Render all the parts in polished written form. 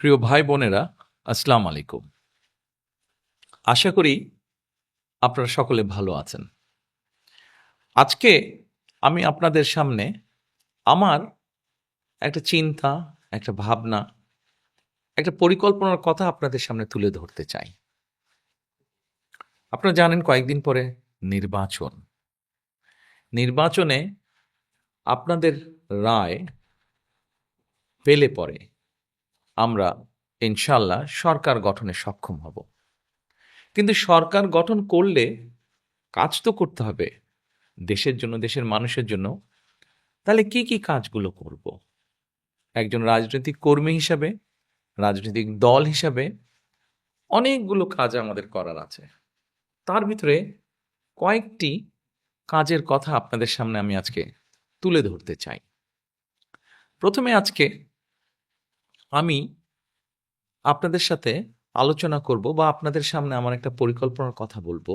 প্রিয় ভাই বোনেরা, আসসালামু আলাইকুম। আশা করি আপনারা সকলে ভালো আছেন। আজকে আমি আপনাদের সামনে আমার একটা চিন্তা, একটা ভাবনা, একটা পরিকল্পনার কথা আপনাদের সামনে তুলে ধরতে চাই। আপনারা জানেন কয়েকদিন পরে নির্বাচন। নির্বাচনে আপনাদের রায় পেলে পরে আমরা ইনশাআল্লাহ সরকার গঠনে সক্ষম হব। কিন্তু সরকার গঠন করলে কাজ তো করতে হবে দেশের জন্য, দেশের মানুষের জন্য। তাহলে কি কাজগুলো করব? একজন রাজনৈতিক কর্মী হিসাবে, রাজনৈতিক দল হিসাবে অনেকগুলো কাজ আমাদের করার আছে। তার ভিতরে কয়েকটি কাজের কথা আপনাদের সামনে আমি আজকে তুলে ধরতে চাই। প্রথমে আজকে আমি আপনাদের সাথে আলোচনা করব বা আপনাদের সামনে আমার একটা পরিকল্পনার কথা বলবো,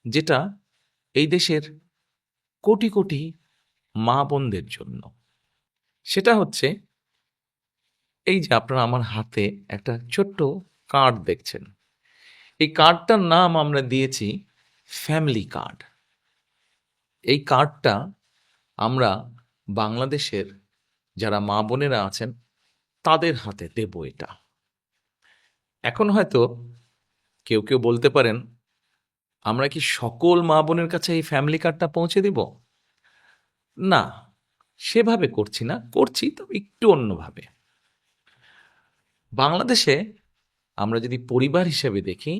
যেটা এই দেশের কোটি মা বোনদের জন্য। সেটা হচ্ছে এই যে আপনারা আমার হাতে একটা ছোট্ট কার্ড দেখছেন। এই কার্ডটার নাম আমরা দিয়েছি ফ্যামিলি কার্ড। এই কার্ডটা আমরা বাংলাদেশের যারা মা বোনেরা আছেন তাদের হাতে দেব এটা। এখন হয়তো কেউ বলতে পারেন, আমরা কি সকল মা বোনের কাছে এই ফ্যামিলি কার্ডটা পৌঁছে দিব? না, সেভাবে করছি না, করছি তবে একটু অন্যভাবে। বাংলাদেশে আমরা যদি পরিবার হিসেবে দেখি,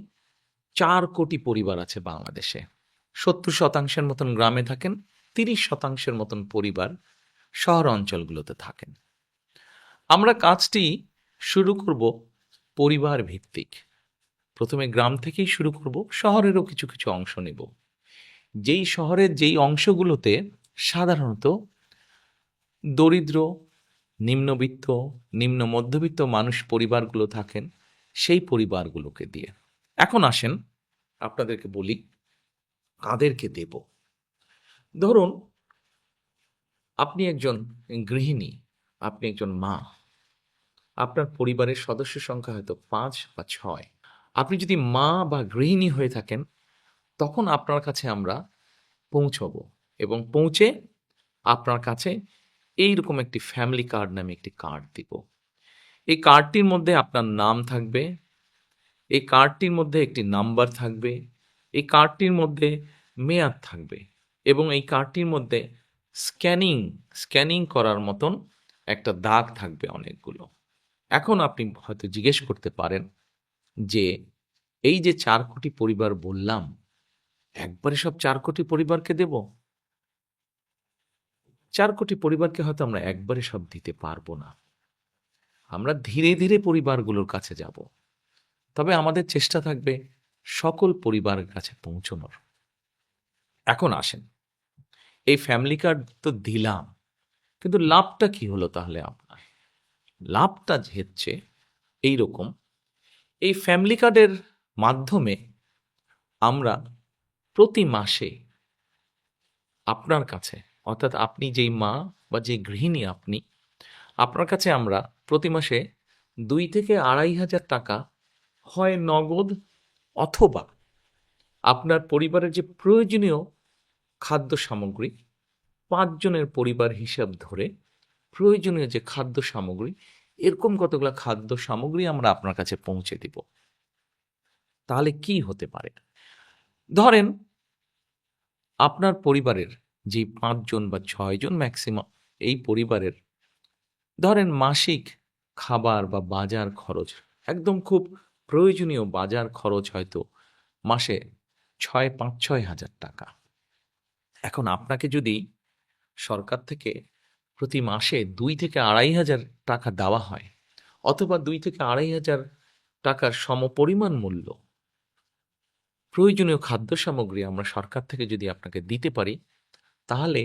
4 কোটি পরিবার আছে বাংলাদেশে। 70% মতন গ্রামে থাকেন, 30% মতন পরিবার শহর অঞ্চলগুলোতে থাকেন। আমরা কাজটি শুরু করব পরিবার ভিত্তিক। প্রথমে গ্রাম থেকেই শুরু করব, শহরেরও কিছু অংশ নেব। যেই শহরের যেই অংশগুলোতে সাধারণত দরিদ্র, নিম্নবিত্ত, নিম্ন মধ্যবিত্ত মানুষ পরিবারগুলো থাকেন, সেই পরিবারগুলোকে দিয়ে। এখন আসেন আপনাদেরকে বলি কাদেরকে দেব। ধরুন আপনি একজন গৃহিণী, আপনি একজন মা, আপনার পরিবারের সদস্য সংখ্যা হয়তো 5 বা 6। আপনি যদি মা বা গৃহিণী হয়ে থাকেন, তখন আপনার কাছে আমরা পৌঁছবো এবং পৌঁছে আপনার কাছে এইরকম একটি ফ্যামিলি কার্ড নামে একটি কার্ড দিব। এই কার্ডটির মধ্যে আপনার নাম থাকবে, এই কার্ডটির মধ্যে একটি নাম্বার থাকবে, এই কার্ডটির মধ্যে মেয়াদ থাকবে এবং এই কার্ডটির মধ্যে স্ক্যানিং করার মতন একটা দাগ থাকবে অনেকগুলো। এখন আপনি হয়তো জিজ্ঞেস করতে পারেন যে এই যে 4 কোটি পরিবার বললাম, একবারে সব 4 কোটি পরিবারকে দেব? 4 কোটি পরিবারকে হয়তো আমরা একবারে সব দিতে পারবো না। আমরা ধীরে পরিবারগুলোর কাছে যাব। তবে আমাদের চেষ্টা থাকবে সকল পরিবারের কাছে পৌঁছানোর। এখন আসেন, এই ফ্যামিলি কার্ড তো দিলাম, কিন্তু লাভটা কি হলো তাহলে আপনার? লাভটা হচ্ছে এইরকম, এই ফ্যামিলি কার্ডের মাধ্যমে আমরা প্রতি মাসে আপনার কাছে, অর্থাৎ আপনি যেই মা বা যে গৃহিণী আপনি, আপনার কাছে আমরা প্রতি মাসে 2 থেকে 2,500 টাকা হয় নগদ অথবা আপনার পরিবারের যে প্রয়োজনীয় খাদ্য সামগ্রী, 5 জনের পরিবার হিসাব ধরে প্রয়োজনীয় যে খাদ্য সামগ্রী, এরকম কতগুলা খাদ্য সামগ্রী আমরা আপনার কাছে পৌঁছে দিব। তাহলে কি হতে পারে? ধরেন আপনার পরিবারের যে 5 জন বা 6 জন ম্যাক্সিমাম, এই পরিবারের ধরেন মাসিক খাবার বা বাজার খরচ, একদম খুব প্রয়োজনীয় বাজার খরচ হয়তো মাসে 5-6 হাজার টাকা। এখন আপনাকে যদি সরকার থেকে প্রতি মাসে 2 থেকে 2,500 টাকা দেওয়া হয়, অথবা 2 থেকে 2,500 টাকার সমপরিমাণ মূল্য প্রয়োজনীয় খাদ্য সামগ্রী আমরা সরকার থেকে যদি আপনাকে দিতে পারি, তাহলে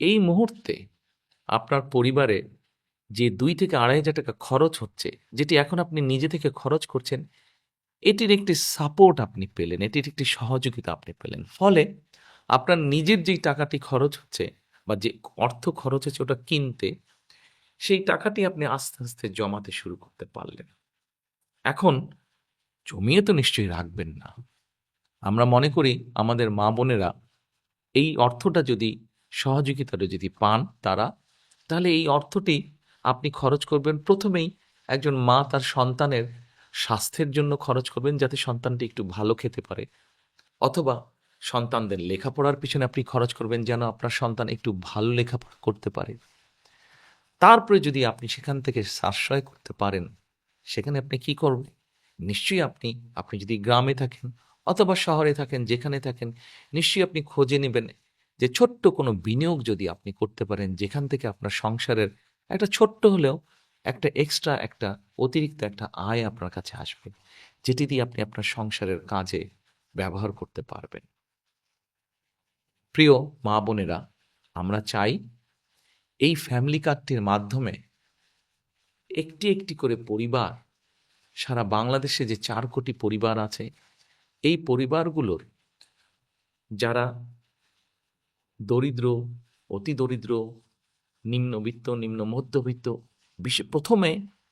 এই মুহূর্তে আপনার পরিবারে যে 2 থেকে 2,500 টাকা খরচ হচ্ছে, যেটি এখন আপনি নিজে থেকে খরচ করছেন, এটির একটি সাপোর্ট আপনি পেলেন, এটির একটি সহযোগিতা আপনি পেলেন। ফলে আপনার নিজের যেই টাকাটি খরচ হচ্ছে বা যে অর্থ খরচ হচ্ছে ওটা কিনতে, সেই টাকাটি আপনি আস্তে আস্তে জমাতে শুরু করতে পারলেন। এখন জমিয়ে তো নিশ্চয়ই রাখবেন না। আমরা মনে করি আমাদের মা বোনেরা এই অর্থটা যদি সহযোগিতাটা যদি পান তারা, তাহলে এই অর্থটি আপনি খরচ করবেন প্রথমেই একজন মা তার সন্তানের স্বাস্থ্যের জন্য খরচ করবেন যাতে সন্তানটি একটু ভালো খেতে পারে, অথবা সন্তানদের লেখাপড়ার পিছনে আপনি খরচ করবেন যেন আপনার সন্তান একটু ভালো লেখাপড়া করতে পারে। তারপরে যদি আপনি সেখান থেকে সাশ্রয় করতে পারেন, সেখানে আপনি কি করবেন? নিশ্চয়ই আপনি যদি গ্রামে থাকেন অথবা শহরে থাকেন, যেখানে থাকেন, নিশ্চয়ই আপনি খোঁজে নেবেন যে ছোট্ট কোনো বিনিয়োগ যদি আপনি করতে পারেন, যেখান থেকে আপনার সংসারের একটা ছোট্ট হলেও একটা এক্সট্রা একটা অতিরিক্ত একটা আয় আপনার কাছে আসবে, যেটি দিয়ে আপনি আপনার সংসারের কাজে ব্যবহার করতে পারবেন। প্রিয় মা বোনেরা, আমরা চাই এই ফ্যামিলি কার্ডটির মাধ্যমে একটি একটি করে পরিবার, সারা বাংলাদেশে যে ৪ কোটি পরিবার আছে, এই পরিবারগুলোর যারা দরিদ্র, অতি দরিদ্র, নিম্নবিত্ত, নিম্ন মধ্যবিত্ত, প্রথমে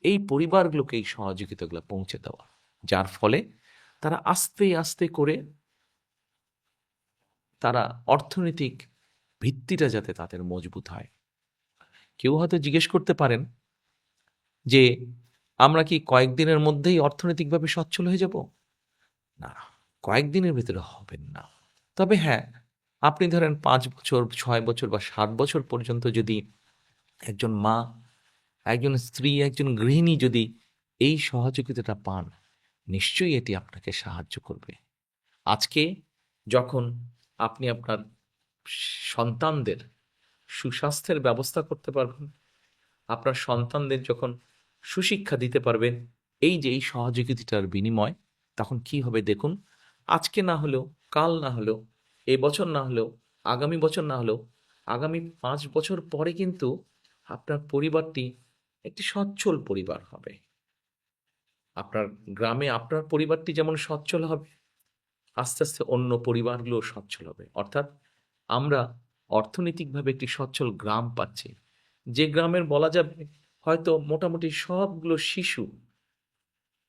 এই পরিবারগুলোকে এই সহযোগিতাগুলো পৌঁছে দেওয়া, যার ফলে তারা আস্তে আস্তে করে তারা অর্থনৈতিক ভিত্তিটা যাতে তাদের মজবুত হয়। কেউ হয়তো জিজ্ঞেস করতে পারেন যে আমরা কি কয়েকদিনের মধ্যেই অর্থনৈতিকভাবে সচ্ছল হয়ে যাব? না, কয়েকদিনের ভেতরে হবেন না। তবে হ্যাঁ, আপনি ধরেন ৫ বছর, ৬ বছর বা ৭ বছর পর্যন্ত যদি একজন মা, একজন স্ত্রী, একজন গৃহিণী যদি এই সহযোগিতাটা পান, নিশ্চয়ই এটি আপনাকে সাহায্য করবে। আজকে যখন আপনি আপনার সন্তানদের সুস্বাস্থ্যের ব্যবস্থা করতে পারবেন, আপনার সন্তানদের যখন সুশিক্ষা দিতে পারবেন, এই যে এই সহযোগিতাটার বিনিময়, তখন কি হবে দেখুন। আজকে না হলেও, কাল না হলেও, এই বছর না হলেও, আগামী বছর না হলেও, আগামী ৫ বছর পরে কিন্তু আপনার পরিবারটি একটি সচ্ছল পরিবার হবে। আপনার গ্রামে আপনার পরিবারটি যেমন সচ্ছল হবে, আস্তে আস্তে অন্য পরিবারগুলো সচ্ছল হবে। অর্থাৎ আমরা অর্থনৈতিকভাবে একটি সচ্ছল গ্রাম পাচ্ছি, যে গ্রামের বলা যাবে হয়তো মোটামুটি সবগুলো শিশু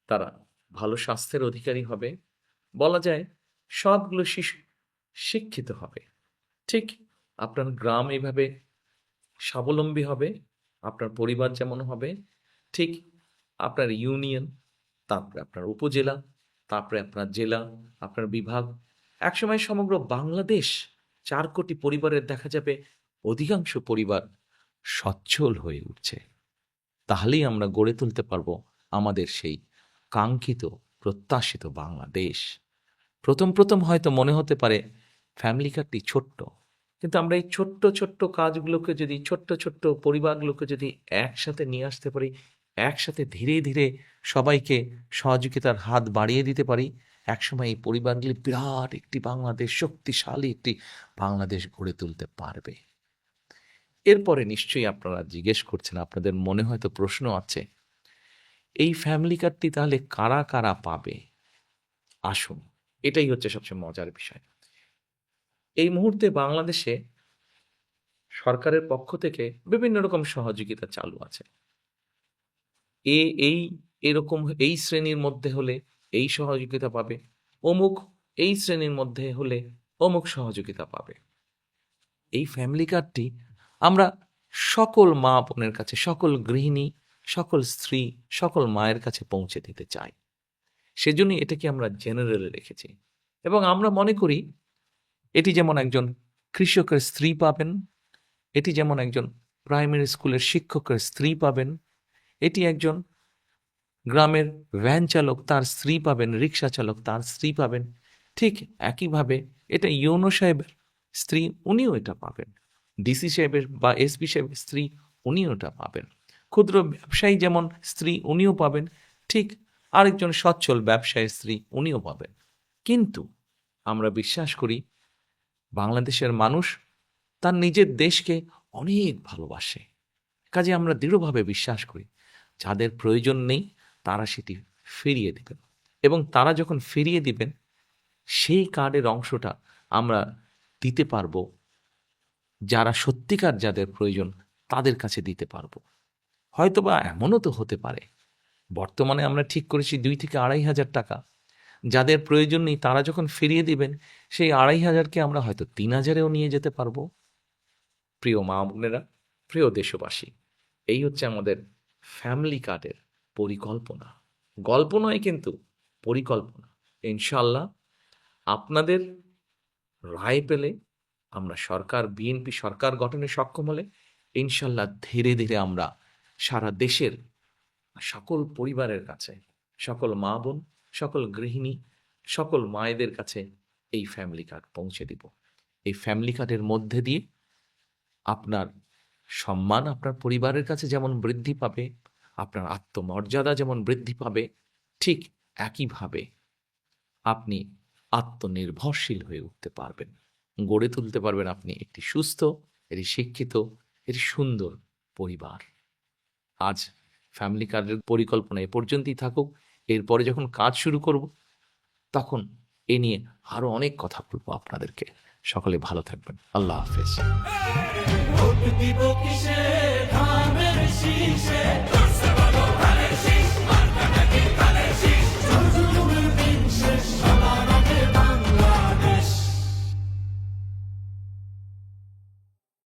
তারা ভালো স্বাস্থ্যের অধিকারী হবে, বলা যায় সবগুলো শিশু শিক্ষিত হবে। ঠিক আপনার গ্রাম এইভাবে স্বাবলম্বী হবে, আপনার পরিবার যেমন হবে, ঠিক আপনার ইউনিয়ন, তারপরে আপনার উপজেলা, তারপরে আপনার জেলা, আপনার বিভাগ, একসময় সমগ্র বাংলাদেশ ৪ কোটি পরিবারের দেখা যাবে অধিকাংশ পরিবার সচ্ছল হয়ে উঠছে। তাহলেই আমরা গড়ে তুলতে পারবো আমাদের সেই কাঙ্ক্ষিত, প্রত্যাশিত বাংলাদেশ। প্রথম হয়তো মনে হতে পারে ফ্যামিলি কার্ডটি ছোট্ট, কিন্তু আমরা এই ছোট্ট ছোট্ট কাজগুলোকে যদি, ছোট্ট ছোট্ট পরিবারগুলোকে যদি একসাথে নিয়ে আসতে পারি, একসাথে ধীরে ধীরে সবাইকে সহযোগিতার হাত বাড়িয়ে দিতে পারি, একসময় এই পরিবারগুলি বিরাট একটি বাংলাদেশ, শক্তিশালী একটি বাংলাদেশ গড়ে তুলতে পারবে। এরপরে নিশ্চয়ই আপনারা জিজ্ঞেস করছেন, আপনাদের মনে হয়তো প্রশ্ন আছে, এই ফ্যামিলি কার্ডটি তাহলে কারা কারা পাবে? আসুন, এটাই হচ্ছে সবচেয়ে মজার বিষয়। এই মুহূর্তে বাংলাদেশে সরকারের পক্ষ থেকে বিভিন্ন রকম সহযোগিতা চালু আছে। এ এই এরকম এই শ্রেণীর মধ্যে হলে এই সহযোগিতা পাবে, অমুক এই শ্রেণীর মধ্যে হলে অমুক সহযোগিতা পাবে। এই ফ্যামিলি কার্ডটি আমরা সকল মা বোনের কাছে, সকল গৃহিণী, সকল স্ত্রী, সকল মায়ের কাছে পৌঁছে দিতে চাই। সেজন্যই এটাকে আমরা জেনারেলে রেখেছি, এবং আমরা মনে করি এটি যেমন একজন কৃষকের স্ত্রী পাবেন, এটি যেমন একজন প্রাইমারি স্কুলের শিক্ষকের স্ত্রী পাবেন, এটি একজন গ্রামের ভ্যান চালক তার স্ত্রী পাবেন, রিক্সা চালক তার স্ত্রী পাবেন, ঠিক একইভাবে এটা ইউনো সাহেবের স্ত্রী, উনিও এটা পাবেন। ডিসি সাহেবের বা এসপি সাহেবের স্ত্রী, উনিও এটা পাবেন। ক্ষুদ্র ব্যবসায়ী যেমন স্ত্রী, উনিও পাবেন, ঠিক আরেকজন সচ্ছল ব্যবসায়ীর স্ত্রী, উনিও পাবেন। কিন্তু আমরা বিশ্বাস করি বাংলাদেশের মানুষ তার নিজের দেশকে অনেক ভালোবাসে। কাজে আমরা দৃঢ়ভাবে বিশ্বাস করি যাদের প্রয়োজন নেই তারা সেটি ফিরিয়ে দিবেন, এবং তারা যখন ফিরিয়ে দিবেন সেই কার্ডের অংশটা আমরা দিতে পারবো যারা সত্যিকার যাদের প্রয়োজন তাদের কাছে দিতে পারবো। হয়তোবা এমনও তো হতে পারে বর্তমানে আমরা ঠিক করেছি 2 থেকে 2,500 টাকা, যাদের প্রয়োজন নেই তারা যখন ফিরিয়ে দিবেন সেই 2,500কে আমরা হয়তো 3,000-এও নিয়ে যেতে পারবো। প্রিয় মা বোনেরা, প্রিয় দেশবাসী, এই হচ্ছে আমাদের ফ্যামিলি কার্ডের পরিকল্পনা। গল্প নয় কিন্তু পরিকল্পনা। ইনশাআল্লাহ আপনাদের রায় পেলে আমরা সরকার, বিএনপি সরকার গঠনে সক্ষম হলে ইনশাআল্লাহ ধীরে ধীরে আমরা সারা দেশের সকল পরিবারের কাছে, সকল মা বোন, সকল গৃহিণী, সকল মায়েদের কাছে এই ফ্যামিলি কার্ড পৌঁছে দিব। এই ফ্যামিলি কার্ডের মধ্যে দিয়ে আপনার সম্মান আপনার পরিবারের কাছে যেমন বৃদ্ধি পাবে, আপনার আত্মমর্যাদা যেমন বৃদ্ধি পাবে, ঠিক একইভাবে আপনি আত্মনির্ভরশীল হয়ে উঠতে পারবেন, গড়ে তুলতে পারবেন আপনি একটি সুস্থ, একটি শিক্ষিত, একটি সুন্দর পরিবার। আজ ফ্যামিলি কার্ডের পরিকল্পনা এ পর্যন্তই থাকুক। এরপরে যখন কাজ শুরু করব তখন এ নিয়ে আরো অনেক কথা বলবো আপনাদেরকে। সকলে ভালো থাকবেন। আল্লাহ হাফেজ। ভোট দিব কিসে, ধানের শীষে।